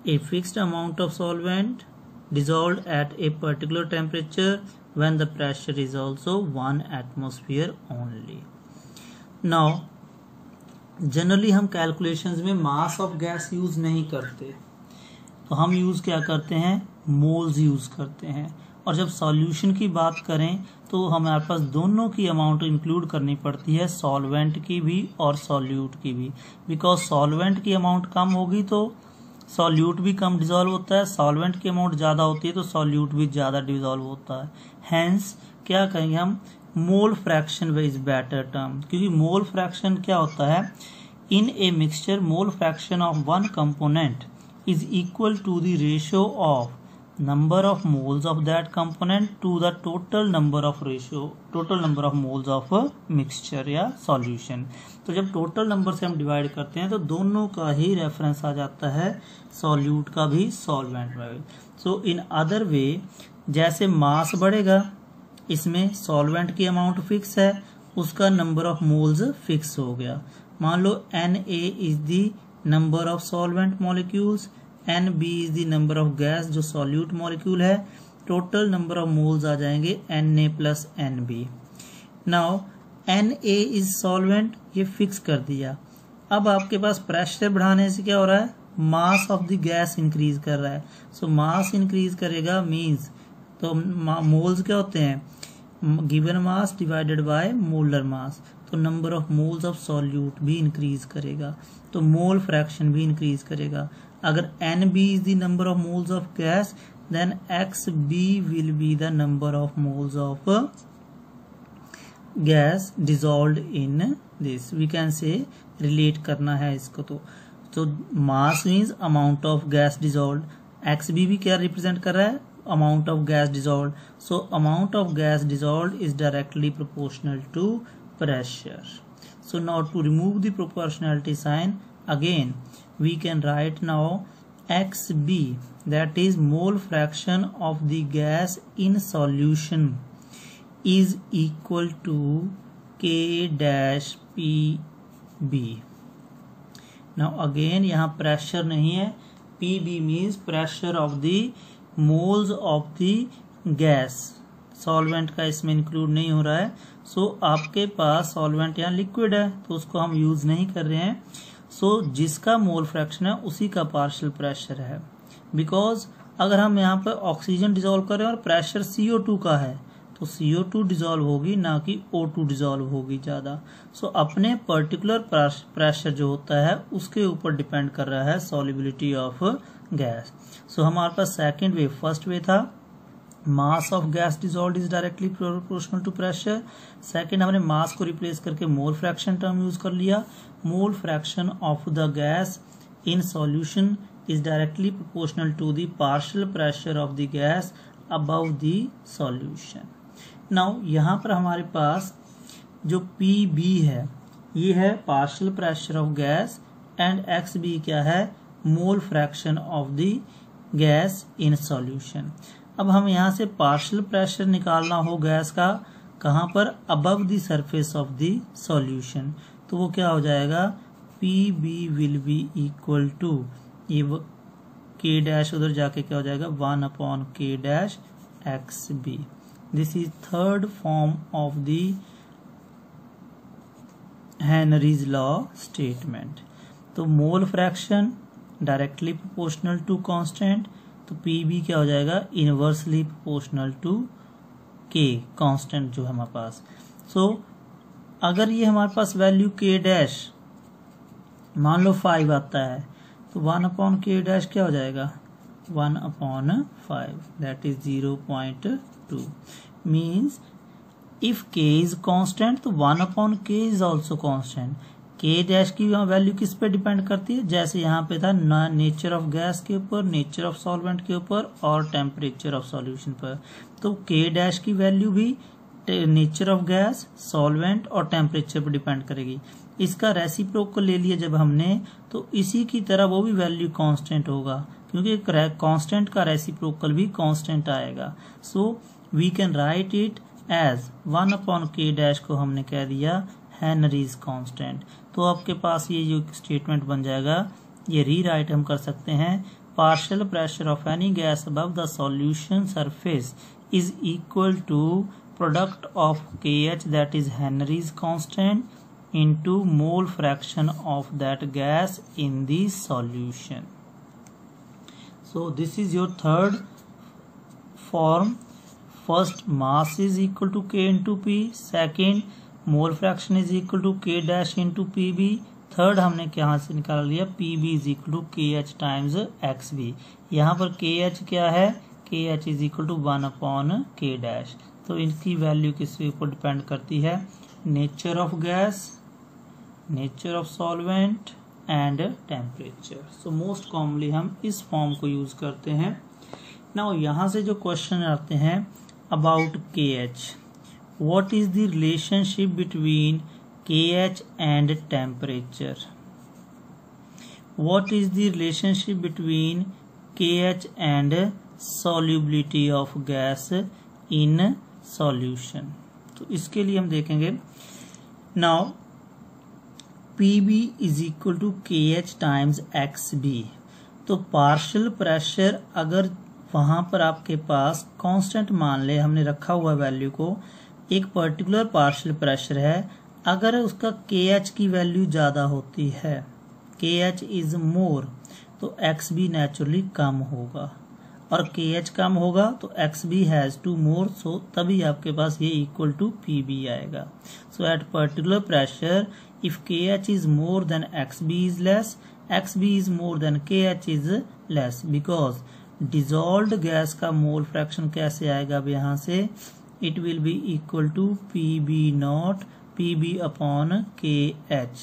a fixed amount of solvent dissolved at a particular temperature when the pressure is also 1 atmosphere only. Now generally हम calculations में मास of gas use नहीं करते, तो हम use क्या करते हैं, moles use करते हैं. और जब सॉल्यूशन की बात करें तो हमारे पास दोनों की अमाउंट इंक्लूड करनी पड़ती है, सॉल्वेंट की भी और सॉल्यूट की भी. बिकॉज सॉल्वेंट की अमाउंट कम होगी तो सॉल्यूट भी कम डिजॉल्व होता है, सॉल्वेंट की अमाउंट ज्यादा होती है तो सॉल्यूट भी ज्यादा डिजॉल्व होता है. हैंस क्या कहेंगे हम, mole fraction is better term, क्योंकि मोल फ्रैक्शन क्या होता है, in a mixture mole fraction of one component is equal to the ratio of number of moles of that component to the total number of moles of mixture या solution. तो जब total number से हम divide करते हैं तो दोनों का ही रेफरेंस आ जाता है, सॉल्यूट का भी सॉल्वेंट में. सो इन अदर वे, जैसे मास बढ़ेगा इसमें सॉल्वेंट की अमाउंट फिक्स है, उसका नंबर ऑफ मोल्स फिक्स हो गया. मान लो Na is the number of solvent molecules, Nb is the number of gas जो सॉल्यूट मॉलिक्यूल है, टोटल नंबर ऑफ मोल्स आ जाएंगे Na plus Nb. Now Na is solvent, ये fix कर दिया. अब आपके पास प्रेशर बढ़ाने से क्या हो रहा है, mass of the gas increase कर रहा है. सो मास इंक्रीज करेगा मीन्स, तो मोल्स क्या होते हैं, given mass divided by molar mass, तो number of moles of solute भी इंक्रीज करेगा, तो मोल फ्रैक्शन भी इंक्रीज करेगा. अगर Nb is the number of moles of gas, then Xb will be the number of moles of gas dissolved in this. We can say relate करना है इसको. तो mass means amount of gas dissolved, Xb भी क्या represent कर रहा है, amount of gas dissolved. So amount of gas dissolved is directly proportional to pressure. So now to remove the proportionality sign, again we can write now Xb, that is mole fraction of the gas in solution, is equal to K dash Pb. Now again यहाँ pressure नहीं है, Pb means pressure of the moles of the gas, solvent का इसमें include नहीं हो रहा है. सो आपके पास सॉल्वेंट यहाँ लिक्विड है तो उसको हम यूज नहीं कर रहे हैं. सो जिसका मोल फ्रैक्शन है उसी का पार्शियल प्रेशर है. बिकॉज अगर हम यहाँ पर ऑक्सीजन डिजोल्व करें और प्रेशर CO2 का है तो CO2 डिजोल्व होगी, ना कि O2 डिजोल्व होगी ज्यादा. सो अपने पर्टिकुलर प्रेशर जो होता है उसके ऊपर डिपेंड कर रहा है सॉल्युबिलिटी ऑफ गैस. सो हमारे पास सेकेंड वे, फर्स्ट वे था mass of gas dissolved is directly proportional to pressure. Second हमने मास को रिप्लेस करके मोल फ्रैक्शन टर्म यूज कर लिया. Mole fraction of the gas in solution is directly proportional to the partial pressure of the gas above the solution. Now यहाँ पर हमारे पास जो Pb है ये है partial pressure of gas and Xb क्या है, mole fraction of the gas in solution. अब हम यहाँ से पार्शियल प्रेशर निकालना हो गैस का, कहाँ पर, above the surface of the solution, तो वो क्या हो जाएगा, Pb will be equal to, ये K डैश उधर जाके क्या हो जाएगा, 1/K dash Xb. This is third form of the Henry's law statement. तो mole fraction directly proportional to constant, तो Pb क्या हो जाएगा, inversely proportional to K constant जो है हमारे पास. सो अगर ये हमारे पास वैल्यू k डैश मान लो 5 आता है तो 1/k डैश क्या हो जाएगा 1/5 that is 0.2 means if k is constant तो 1/k is also constant. k dash की वैल्यू किस पे डिपेंड करती है, जैसे यहाँ पे था नेचर ऑफ गैस के ऊपर, नेचर ऑफ सॉल्वेंट के ऊपर और टेम्परेचर ऑफ सॉल्यूशन पर। तो k डैश की वैल्यू भी नेचर ऑफ गैस, सॉल्वेंट और टेम्परेचर पर डिपेंड करेगी। इसका रेसिप्रोकल ले लिया जब हमने तो इसी की तरह वो भी वैल्यू कांस्टेंट होगा, क्योंकि कांस्टेंट का रेसिप्रोकल भी कांस्टेंट आएगा। So we can write it as 1/k dash को हमने कह दिया हेनरीज कांस्टेंट। तो आपके पास ये जो स्टेटमेंट बन जाएगा, ये रीराइट हम कर सकते हैं, partial pressure of any gas above the solution surface is equal to product of KH that is Henry's constant into mole fraction of that gas in the solution. So this is your third form. First, mass is equal to K into P. Second, mole fraction is equal to K dash into PB. Third हमने यहाँ से निकाल लिया PB is equal to KH times XB. यहाँ पर KH क्या है, KH is equal to 1/K dash. तो इनकी वैल्यू किसके ऊपर डिपेंड करती है, nature of gas, nature of solvent and temperature. So most commonly हम इस फॉर्म को यूज करते हैं। नाउ यहाँ से जो क्वेश्चन आते हैं about KH, what is the relationship between KH and temperature, what is the relationship between KH and solubility of gas in solution. तो इसके लिए हम देखेंगे, now PB is equal to KH times XB। तो partial pressure अगर वहां पर आपके पास कांस्टेंट मान ले, हमने रखा हुआ वैल्यू को, एक पर्टिकुलर पार्शियल प्रेशर है, अगर उसका KH की वैल्यू ज्यादा होती है, KH इज मोर, तो XB नेचुरली कम होगा, और KH कम होगा तो XB has to more, so तभी आपके पास ये इक्वल टू PB आएगा। So at particular pressure if KH is more than XB is less, XB is more than KH is less, because dissolved gas का mole fraction कैसे आएगा, अब यहाँ से it will be equal to PB not PB/KH।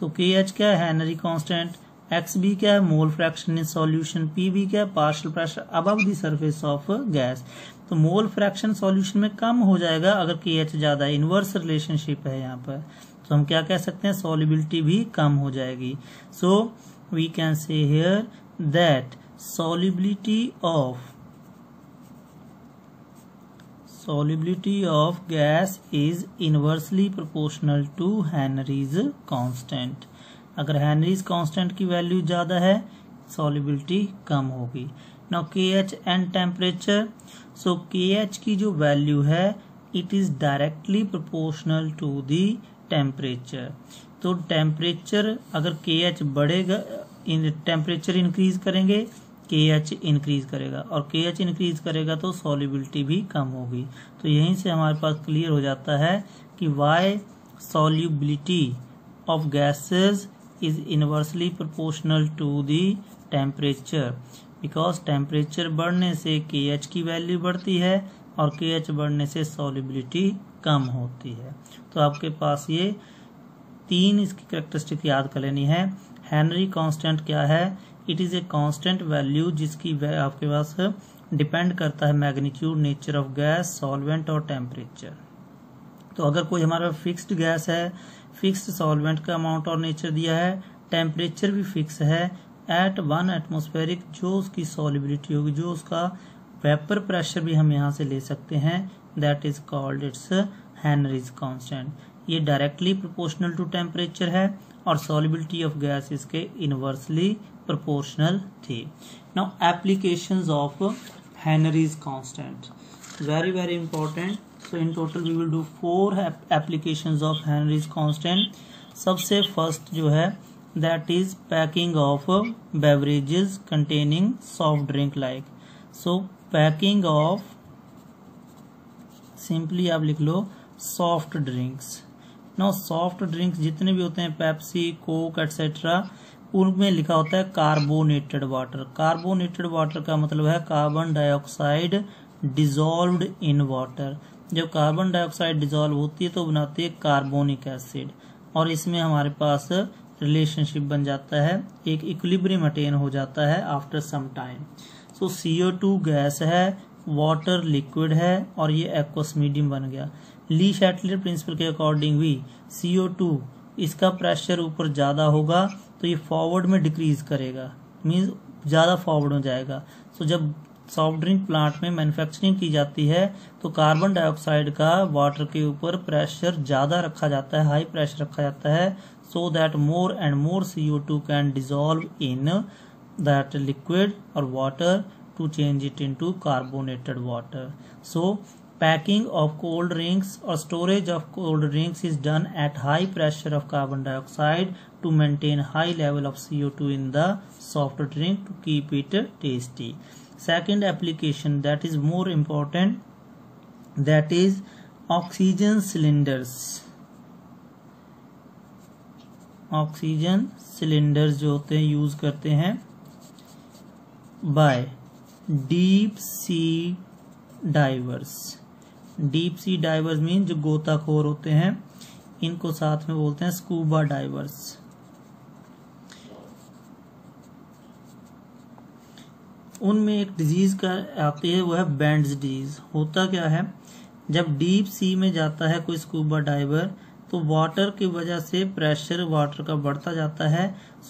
तो KH क्या है, Henry constant, XB क्या है, mole fraction in solution, PB क्या है, partial pressure above the surface of gas. तो मोल फ्रैक्शन सॉल्यूशन में कम हो जाएगा अगर KH ज्यादा, इनवर्स रिलेशनशिप है यहाँ पर। तो हम क्या कह सकते हैं, सॉल्युबिलिटी भी कम हो जाएगी। So we can say here that solubility of gas is inversely proportional to Henry's constant। अगर Henry's constant की वैल्यू ज्यादा है, solubility कम होगी। Now KH and temperature, so KH की जो वैल्यू है it is directly proportional to the temperature। तो temperature अगर KH बढ़ेगा, टेम्परेचर इंक्रीज करेंगे, KH इंक्रीज करेगा, और KH इंक्रीज करेगा तो सॉल्युबिलिटी भी कम होगी। तो यहीं से हमारे पास क्लियर हो जाता है कि why solubility of gases is inversely proportional to the temperature, because temperature बढ़ने से KH की वैल्यू बढ़ती है और KH बढ़ने से सॉल्युबिलिटी कम होती है। तो आपके पास ये तीन इसकी कैरेक्टरिस्टिक याद कर लेनी है। हेनरी कांस्टेंट क्या है, it is a constant value जिसकी आपके पास डिपेंड करता है magnitude, nature of gas, solvent और टेम्परेचर। तो अगर कोई हमारा फिक्स्ड गैस है, फिक्स्ड सॉल्वेंट का अमाउंट और नेचर दिया है, टेम्परेचर भी फिक्स है, एट 1 एटमॉस्फेरिक जो उसकी सॉल्युबिलिटी होगी, जो उसका वेपर प्रेशर भी हम यहाँ से ले सकते हैं, that is called it's Henry's constant. ये डायरेक्टली प्रोपोर्शनल टू टेम्परेचर है और सॉल्युबिलिटी ऑफ गैस इसके इनवर्सली प्रोपोर्शनल थी। Now applications of Henry's constant, very very important. So in total we will do 4 applications of Henry's constant. सबसे first जो है that is packing of beverages containing soft drink like. So packing of, simply आप लिख लो soft drinks. Now soft drinks जितने भी होते हैं, पेप्सी, कोक एटसेट्रा, उनमें लिखा होता है कार्बोनेटेड वाटर। कार्बोनेटेड वाटर का मतलब है carbon dioxide dissolved in water. जब कार्बन डाइऑक्साइड डिजॉल्व होती है तो बनाती है कार्बोनिक एसिड, और इसमें हमारे पास रिलेशनशिप बन जाता है, एक इक्विलिब्रियम अटेन हो जाता है आफ्टर सम टाइम। सो CO2 गैस है, वाटर लिक्विड है, और ये एक्वस मीडियम बन गया। ली शैटलर प्रिंसिपल के अकॉर्डिंग भी CO2 इसका प्रेशर ऊपर ज्यादा होगा तो ये फॉरवर्ड में डिक्रीज करेगा, मींस ज्यादा फॉरवर्ड हो जाएगा। सो जब सॉफ्ट ड्रिंक प्लांट में मैन्युफैक्चरिंग की जाती है तो कार्बन डाइऑक्साइड का वाटर के ऊपर प्रेशर ज्यादा रखा जाता है, हाई प्रेशर रखा जाता है, so that more and more CO2 can dissolve in that liquid or water to change it into carbonated water. So packing of cold drinks or storage of cold drinks is done at high pressure of carbon dioxide to maintain high level of CO2 in the soft drink to keep it tasty. Second application that is more important, that is oxygen cylinders. Oxygen cylinders जो होते हैं use करते हैं by deep sea divers. Deep sea divers mean जो गोताखोर होते हैं, इनको साथ में बोलते हैं स्कूबा डाइवर्स। उनमें एक डिजीज का आती है, वो है बेंड्स डिजीज। होता क्या है, जब डीप सी में जाता है कोई स्कूबा डाइवर तो वाटर की वजह से प्रेशर वाटर का बढ़ता जाता है।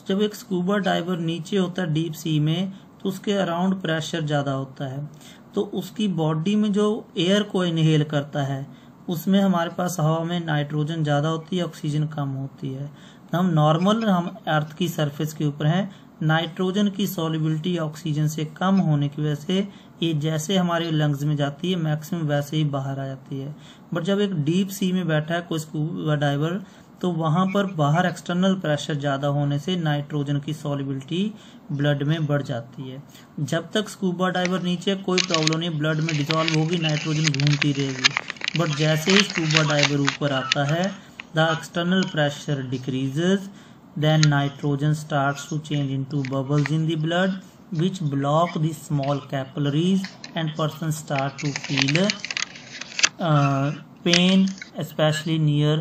जब एक स्कूबा डाइवर नीचे होता है डीप सी में तो उसके अराउंड प्रेशर ज्यादा होता है, तो उसकी बॉडी में जो एयर को इनहेल करता है उसमें हमारे पास हवा में नाइट्रोजन ज्यादा होती है, ऑक्सीजन कम होती है। हम अर्थ की सरफेस के ऊपर हैं, नाइट्रोजन की सॉल्युबिलिटी ऑक्सीजन से कम होने की वजह से ये जैसे हमारे लंग्स में जाती है मैक्सिमम वैसे ही बाहर आ जाती है। बट जब एक डीप सी में बैठा है कोई स्कूबा डाइवर तो वहां पर बाहर एक्सटर्नल प्रेशर ज्यादा होने से नाइट्रोजन की सॉल्युबिलिटी ब्लड में बढ़ जाती है। जब तक स्कूबा डाइवर नीचे कोई प्रॉब्लम नहीं, ब्लड में डिसॉल्व होगी, नाइट्रोजन घूमती रहेगी। बट जैसे ही स्कूबा डाइवर ऊपर आता है the external pressure decreases, then nitrogen starts to change into bubbles in the blood which block the small capillaries and person start to feel pain especially near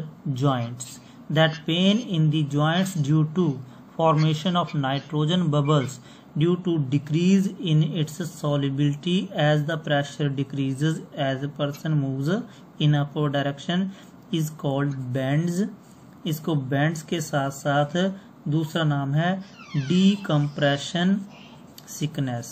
joints. That pain in the joints due to formation of nitrogen bubbles due to decrease in its solubility as the pressure decreases as a person moves in upward direction is called bends. इसको bands के साथ साथ दूसरा नाम है decompression sickness.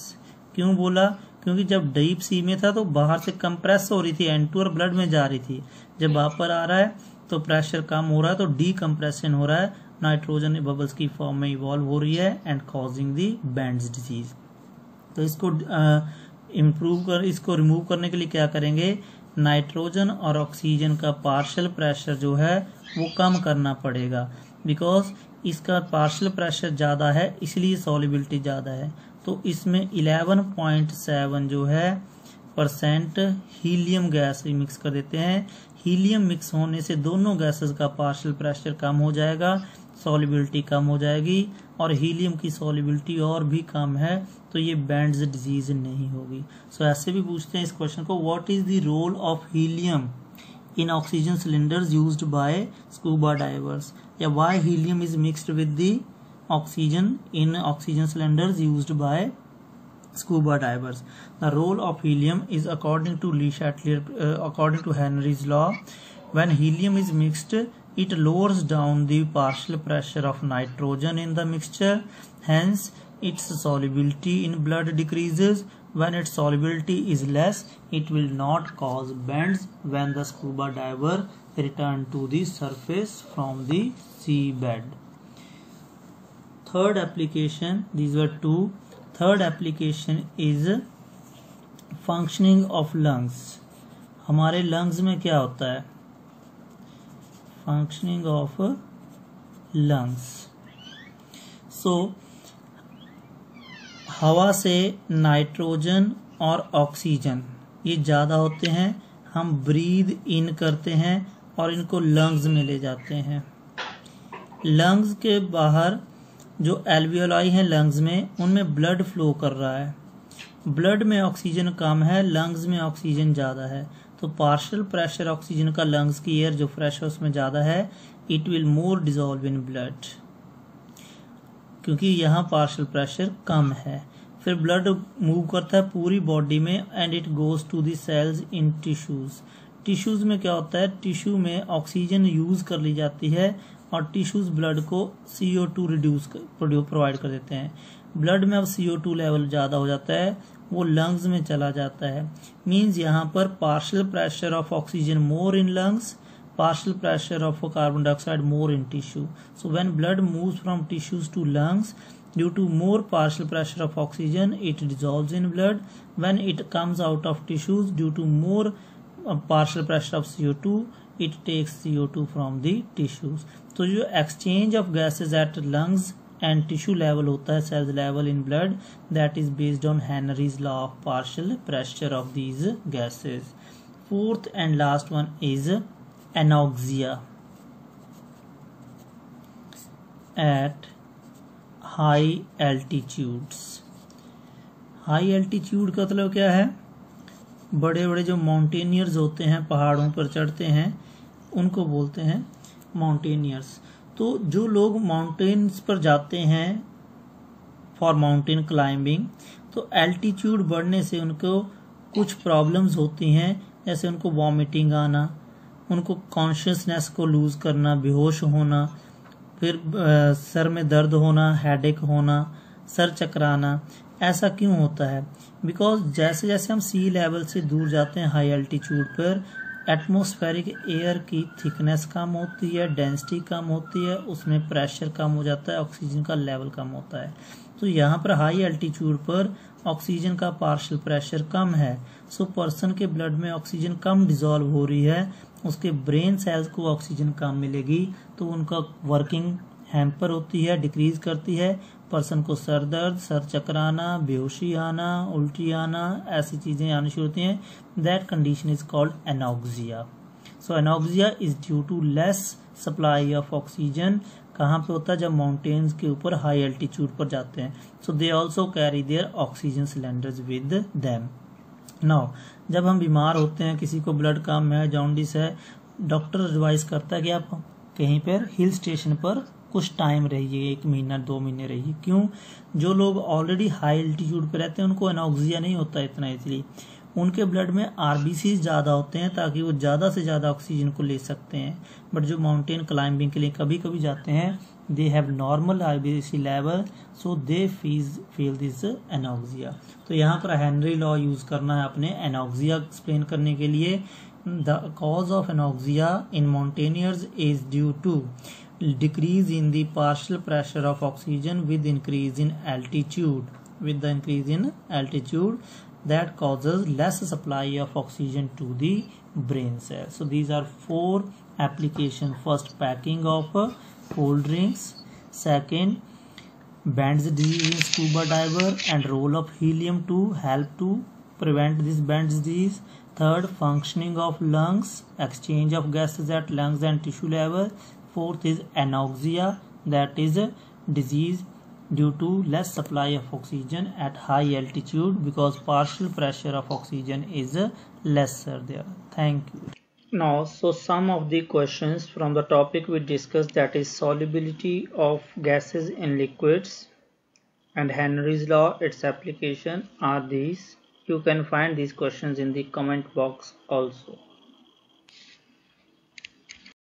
क्यों बोला, क्योंकि जब डीप सी में था तो बाहर से कंप्रेस हो रही थी N2 और ब्लड में जा रही थी, जब वापस आ रहा है तो प्रेशर कम हो रहा है तो डीकम्प्रेशन हो रहा है, नाइट्रोजन बबल्स की फॉर्म में इवॉल्व हो रही है and causing the bands disease. तो इसको रिमूव करने के लिए क्या करेंगे, नाइट्रोजन और ऑक्सीजन का पार्शियल प्रेशर जो है वो कम करना पड़ेगा, बिकॉज इसका पार्शियल प्रेशर ज्यादा है इसलिए सॉल्युबिलिटी ज्यादा है। तो इसमें 11.7 जो है % हीलियम गैस मिक्स कर देते हैं। हीलियम मिक्स होने से दोनों गैसेस का पार्शियल प्रेशर कम हो जाएगा, सॉल्युबिलिटी कम हो जाएगी, और हीलियम की सॉल्युबिलिटी और भी कम है तो ये बैंड्स डिजीज नहीं होगी। सो ऐसे भी पूछते हैं इस क्वेश्चन को, what is the role of helium in oxygen cylinders used by scuba divers, या why helium is mixed with the oxygen in oxygen cylinders used by scuba divers. The role of helium is according to Le Chatelier, according to Henry's law, when helium is mixed it lowers down the partial pressure of nitrogen in the mixture, hence its solubility in blood decreases. When its solubility is less, it will not cause bends when the scuba diver return to the surface from the seabed. Third application, these were two. Third application is functioning of lungs. हमारे lungs में क्या होता है, functioning of lungs. So हवा से nitrogen और oxygen ये ज्यादा होते हैं, हम ब्रीद इन करते हैं और इनको लंग्स में ले जाते हैं। लंग्स के बाहर जो एल्वियोलाई हैं लंग्स में, उनमें ब्लड फ्लो कर रहा है। ब्लड में ऑक्सीजन कम है, लंग्स में ऑक्सीजन ज़्यादा है, तो पार्शियल प्रेशर ऑक्सीजन का लंग्स की एयर जो फ्रेश है उसमें ज़्यादा है, it will more dissolve in blood, क्योंकि यहाँ पार्शियल प्रेशर कम है। फिर ब्लड मूव करता है पूरी बॉडी में and it goes to the cells in tissues. Tissues में क्या होता है, टिश्यू में ऑक्सीजन यूज कर ली जाती है और टिश्यूज ब्लड को CO2 रिड्यूस प्रोवाइड कर देते हैं। ब्लड में अब CO2 लेवल ज़्यादा हो जाता है, वो लंग्स में चला जाता है। मीन्स यहाँ पर partial pressure of oxygen more in lungs, partial pressure of carbon dioxide more in tissue. So when blood moves from tissues to lungs, due to more partial pressure of oxygen, it dissolves in blood. When it comes out of tissues, due to more partial pressure of CO2, it takes CO2 from the tissues. तो जो exchange of gases at lungs and tissue level होता है, cells level in blood, that is based on Henry's law of partial pressure of these gases. Fourth and last one is anoxia at high altitudes. High altitude का मतलब क्या है, बड़े बड़े जो mountaineers होते हैं, पहाड़ों पर चढ़ते हैं, उनको बोलते हैं माउंटेनियर्स। तो जो लोग माउंटेन्स पर जाते हैं फॉर माउंटेन क्लाइंबिंग, तो एल्टीट्यूड बढ़ने से उनको कुछ प्रॉब्लम्स होती हैं, जैसे उनको वॉमिटिंग आना, उनको कॉन्शियसनेस को लूज करना, बेहोश होना, फिर सर में दर्द होना, हेडेक होना, सर चकराना। ऐसा क्यों होता है, बिकॉज जैसे जैसे हम सी लेवल से दूर जाते हैं हाई एल्टीट्यूड पर, एटमॉस्फेरिक एयर की थिकनेस कम होती है, डेंसिटी कम होती है, उसमें प्रेशर कम हो जाता है, ऑक्सीजन का लेवल कम होता है। तो यहाँ पर हाई एल्टीट्यूड पर ऑक्सीजन का पार्शियल प्रेशर कम है, सो पर्सन के ब्लड में ऑक्सीजन कम डिजॉल्व हो रही है, उसके ब्रेन सेल्स को ऑक्सीजन कम मिलेगी, तो उनका वर्किंग हैम्पर होती है, डिक्रीज करती है। पर्सन को सर दर्द, सर चकराना, बेहोशी आना, उल्टी आना, ऐसी चीजें आनी शुरू होती हैं। That condition is called anoxia. So anoxia is due to less supply of oxygen. कहाँ पे होता है, जब माउंटेन्स के ऊपर हाई एल्टीट्यूड पर जाते हैं। So they also carry their oxygen cylinders with them. Now जब हम बीमार होते हैं, किसी को ब्लड कम है, जॉन्डिस है, डॉक्टर एडवाइस करता है कि आप कहीं पर हिल स्टेशन पर कुछ टाइम रहिए, 1 महीना 2 महीने रहिए। क्यों, जो लोग ऑलरेडी हाई एल्टीट्यूड पे रहते हैं उनको एनॉक्सिया नहीं होता इतना, इसलिए उनके ब्लड में आरबीसी ज्यादा होते हैं ताकि वो ज्यादा से ज्यादा ऑक्सीजन को ले सकते हैं। बट जो माउंटेन क्लाइंबिंग के लिए कभी कभी जाते हैं, they have normal RBC level, so they feel this anoxia. तो यहाँ पर हेनरी लॉ यूज करना है अपने एनॉक्सिया एक्सप्लेन करने के लिए। The cause of anoxia in mountaineers is due to decrease in the partial pressure of oxygen with increase in altitude. With the increase in altitude, that causes less supply of oxygen to the brain cells. So these are 4 applications. First, packing of cold drinks. Second, Bend's disease in scuba diver and role of helium to help to prevent this Bend's disease. Third, functioning of lungs, exchange of gases at lungs and tissue level. Fourth is anoxia, that is a disease due to less supply of oxygen at high altitude because partial pressure of oxygen is lesser there. Thank you. Now, so some of the questions from the topic we discussed, that is solubility of gases in liquids and Henry's law, its application, are these. You can find these questions in the comment box also.